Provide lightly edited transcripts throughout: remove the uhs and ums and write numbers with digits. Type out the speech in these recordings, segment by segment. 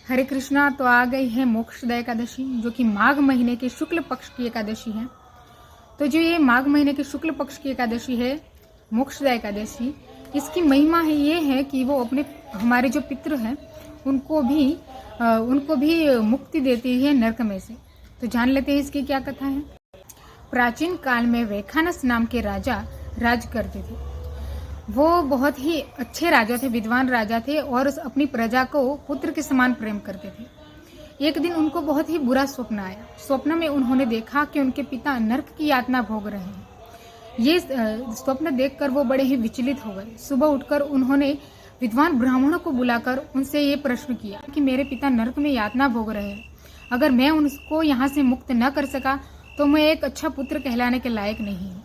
हरे कृष्णा। तो आ गई है मोक्षदा एकादशी, जो कि माघ महीने के शुक्ल पक्ष की एकादशी है। तो जो ये माघ महीने के शुक्ल पक्ष की एकादशी है, मोक्षदा एकादशी, इसकी महिमा है ये है कि वो अपने हमारे जो पितृ हैं उनको भी मुक्ति देती है नरक में से। तो जान लेते हैं इसकी क्या कथा है। प्राचीन काल में वैखानस नाम के राजा राज करते थे। वो बहुत ही अच्छे राजा थे, विद्वान राजा थे और अपनी प्रजा को पुत्र के समान प्रेम करते थे। एक दिन उनको बहुत ही बुरा स्वप्न आया। स्वप्न में उन्होंने देखा कि उनके पिता नरक की यातना भोग रहे हैं। ये स्वप्न देखकर वो बड़े ही विचलित हो गए। सुबह उठकर उन्होंने विद्वान ब्राह्मणों को बुलाकर उनसे ये प्रश्न किया कि मेरे पिता नरक में यातना भोग रहे हैं, अगर मैं उनको यहाँ से मुक्त न कर सका तो मैं एक अच्छा पुत्र कहलाने के लायक नहीं हूँ।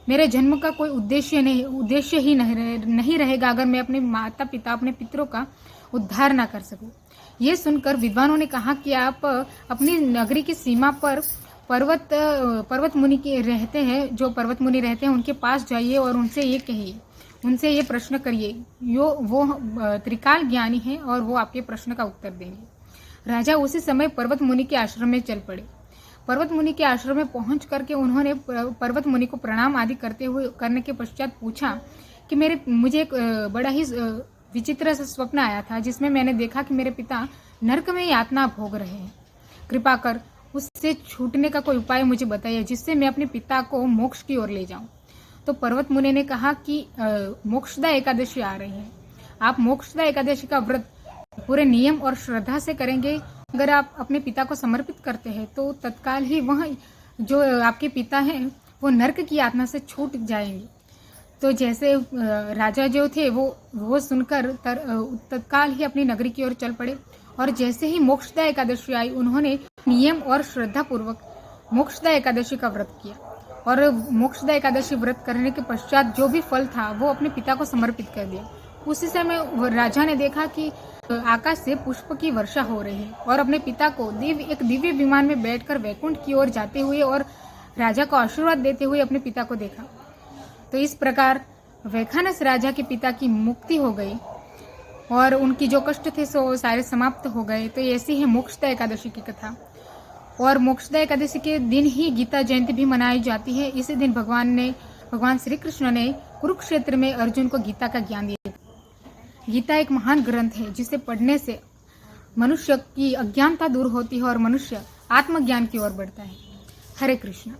मेरे जन्म का कोई उद्देश्य ही नहीं रहेगा अगर मैं अपने माता पिता, अपने पितरों का उद्धार ना कर सकूं। ये सुनकर विद्वानों ने कहा कि आप अपनी नगरी की सीमा पर पर्वत मुनि के रहते हैं, जो पर्वत मुनि रहते हैं उनके पास जाइए और उनसे ये कहिए, उनसे ये प्रश्न करिए। वो त्रिकाल ज्ञानी हैं और वो आपके प्रश्न का उत्तर देंगे। राजा उसी समय पर्वत मुनि के आश्रम में चल पड़े। पर्वत मुनि के आश्रम में पहुंच करके उन्होंने पर्वत मुनि को प्रणाम आदि करने के पश्चात पूछा कि मुझे एक बड़ा ही विचित्र सा स्वप्न आया था, जिसमें मैंने देखा कि मेरे पिता नरक में यातना भोग रहे हैं। कृपा कर उससे छूटने का कोई उपाय मुझे बताइए, जिससे मैं अपने पिता को मोक्ष की ओर ले जाऊं। तो पर्वत मुनि ने कहा कि मोक्षदा एकादशी आ रही है। आप मोक्षदा एकादशी का व्रत पूरे नियम और श्रद्धा से करेंगे। अगर आप अपने पिता को समर्पित करते हैं तो तत्काल ही वह जो आपके पिता हैं वो नरक की यातना से छूट जाएंगे। तो जैसे राजा जो थे वो सुनकर तत्काल ही अपनी नगरी की ओर चल पड़े और जैसे ही मोक्षदा एकादशी आई उन्होंने नियम और श्रद्धा पूर्वक मोक्षदा एकादशी का व्रत किया। और मोक्षदा एकादशी व्रत करने के पश्चात जो भी फल था वो अपने पिता को समर्पित कर दिया। उसी समय राजा ने देखा कि आकाश से पुष्प की वर्षा हो रही है और अपने पिता को एक दिव्य विमान में बैठकर वैकुंठ की ओर जाते हुए और राजा को आशीर्वाद देते हुए अपने पिता को देखा। तो इस प्रकार वैखानस राजा के पिता की मुक्ति हो गई और उनकी जो कष्ट थे सो सारे समाप्त हो गए। तो ऐसी है मोक्षदा एकादशी की कथा। और मोक्षदा एकादशी के दिन ही गीता जयंती भी मनाई जाती है। इसी दिन भगवान श्री कृष्ण ने कुरुक्षेत्र में अर्जुन को गीता का ज्ञान दिया। गीता एक महान ग्रंथ है जिसे पढ़ने से मनुष्य की अज्ञानता दूर होती है और मनुष्य आत्मज्ञान की ओर बढ़ता है। हरे कृष्ण।